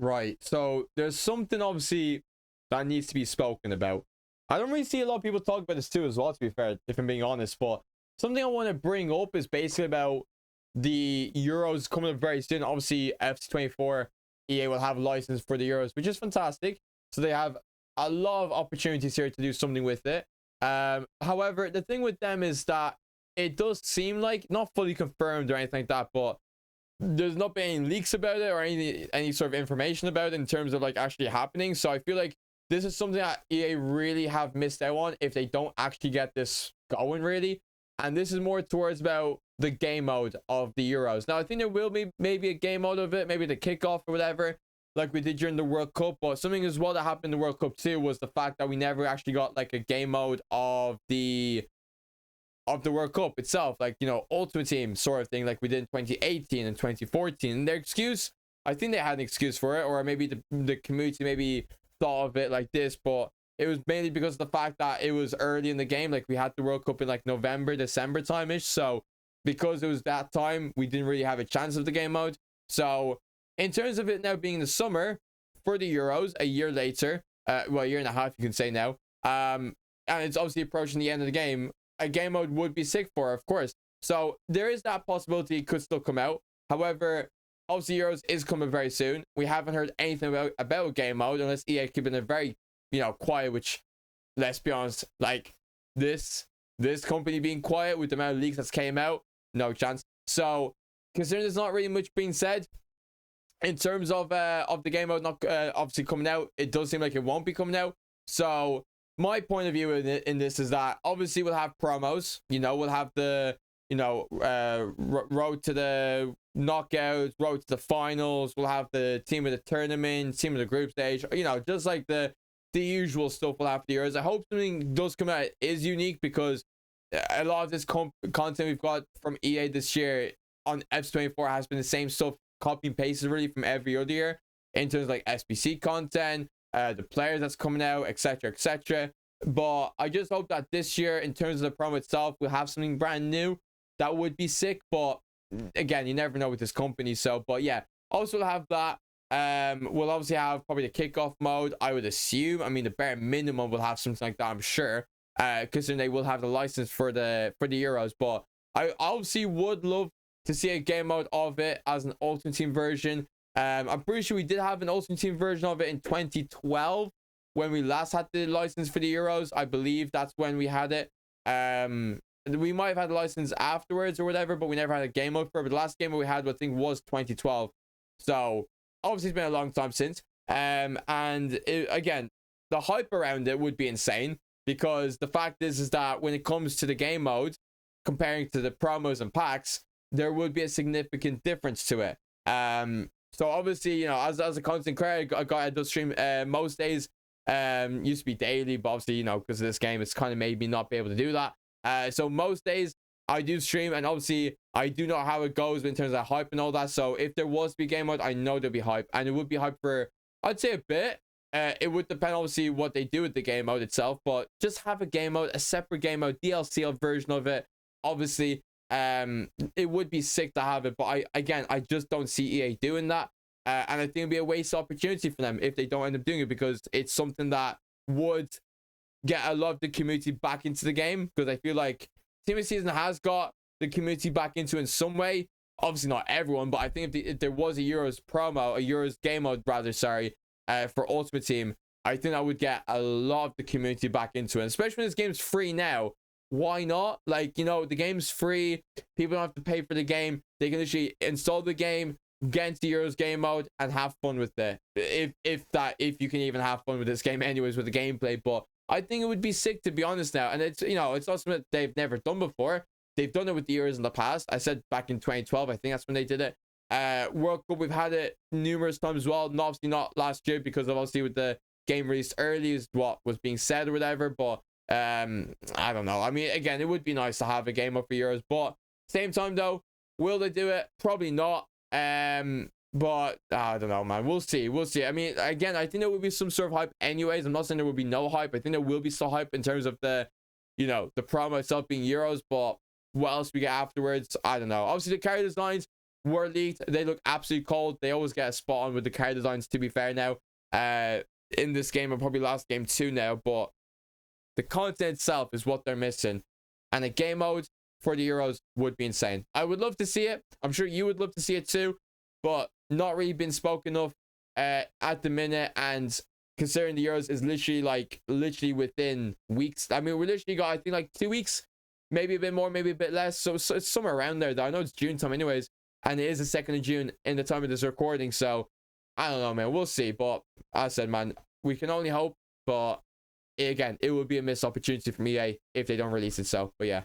Right. So there's something obviously that needs to be spoken about. I don't really see a lot of people talk about this too as well, to be fair, if I'm being honest. But something I want to bring up is basically about the Euros coming up very soon. Obviously, FC24 EA will have a license for the Euros, which is fantastic. So they have a lot of opportunities here to do something with it. However, the thing with them is that it does seem like not fully confirmed or anything like that, but there's not been any leaks about it or any sort of information about it in terms of like actually happening. So I feel like this is something that EA really have missed out on if they don't actually get this going, really. And this is more towards about the game mode of the Euros. Now I think there will be maybe a game mode of it, maybe the kickoff or whatever, like we did during the World Cup. But something as well that happened in the World Cup too was the fact that we never actually got like a game mode of the World Cup itself, like, you know, Ultimate Team sort of thing, like we did in 2018 and 2014. And their excuse, I think they had an excuse for it, or maybe the community maybe thought of it like this, but it was mainly because of the fact that it was early in the game. Like we had the World Cup in like November, December time-ish. So because it was that time, we didn't really have a chance of the game mode. So in terms of it now being the summer for the Euros, a year later, well, a year and a half, you can say now, and it's obviously approaching the end of the game, a game mode would be sick for, of course. So there is that possibility it could still come out. However, obviously Euros is coming very soon. We haven't heard anything about game mode unless EA keeping it very, you know, quiet, which, let's be honest, like this company being quiet with the amount of leaks that's came out, no chance. So considering there's not really much being said in terms of the game mode not obviously coming out, it does seem like it won't be coming out. So my point of view in this is that obviously we'll have promos, you know, we'll have the, you know, road to the knockouts, road to the finals, we'll have the team of the tournament, team of the group stage, you know, just like the usual stuff we'll have for the Euros. I hope something does come out is unique, because a lot of this content we've got from EA this year on FC24 has been the same stuff, copy and pasted really from every other year in terms of like SBC content, the players that's coming out, etc, etc. But I just hope that this year, in terms of the promo itself, we'll have something brand new that would be sick. But again, you never know with this company. So, but yeah, also have that. We'll obviously have probably the kickoff mode, I would assume. I mean, the bare minimum will have something like that, I'm sure, because then they will have the license for the Euros. But I obviously would love to see a game mode of it as an Ultimate Team version. I'm pretty sure we did have an Ultimate Team version of it in 2012 when we last had the license for the Euros. I believe that's when we had it. We might have had the license afterwards or whatever, but we never had a game mode for it. But the last game we had, I think, was 2012. So obviously it's been a long time since. Again, the hype around it would be insane, because the fact is that when it comes to the game mode, comparing to the promos and packs, there would be a significant difference to it. So obviously, you know, as a content creator, I do stream most days. Used to be daily, but obviously, you know, because of this game, it's kind of made me not be able to do that. So most days I do stream, and obviously I do know how it goes in terms of hype and all that. So if there was to be game mode, I know there'd be hype, and it would be hype for, I'd say, a bit. It would depend obviously what they do with the game mode itself, but just have a game mode, a separate game mode, DLC version of it. Obviously, it would be sick to have it, but I just don't see EA doing that. And I think it'd be a waste opportunity for them if they don't end up doing it, because it's something that would get a lot of the community back into the game, because I feel like Team of the Season has got the community back into it in some way. Obviously not everyone, but I think if there was a Euros promo, a Euros game mode rather, sorry, for Ultimate Team, I think that would get a lot of the community back into it, especially when this game's free now. Why not? Like, you know, the game's free, people don't have to pay for the game, they can literally install the game, get into the Euros game mode, and have fun with it, if you can even have fun with this game anyways with the gameplay. But I think it would be sick, to be honest now. And it's, you know, it's not something that they've never done before. They've done it with the Euros in the past. I said back in 2012, I think that's when they did it. World Cup, we've had it numerous times as well. And obviously not last year, because of obviously with the game released early is what was being said or whatever. But I don't know. I mean, again, it would be nice to have a game up for Euros, but same time though, will they do it? Probably not. But I don't know, man. We'll see. I mean, again, I think there will be some sort of hype anyways. I'm not saying there will be no hype. I think there will be some hype in terms of the, you know, the promo itself being Euros, but what else we get afterwards, I don't know. Obviously the character designs were leaked. They look absolutely cold. They always get a spot on with the card designs, to be fair now. In this game, and probably last game too now, but the content itself is what they're missing. And a game mode for the Euros would be insane. I would love to see it. I'm sure you would love to see it too, but not really been spoken of at the minute. And considering the Euros is literally within weeks. I mean, we literally got, I think, like 2 weeks, maybe a bit more, maybe a bit less. So it's somewhere around there, though. I know it's June time anyways, and it is the 2nd of June in the time of this recording. So I don't know, man. We'll see. But as I said, man, we can only hope. But again, it would be a missed opportunity from EA if they don't release it. So, but yeah.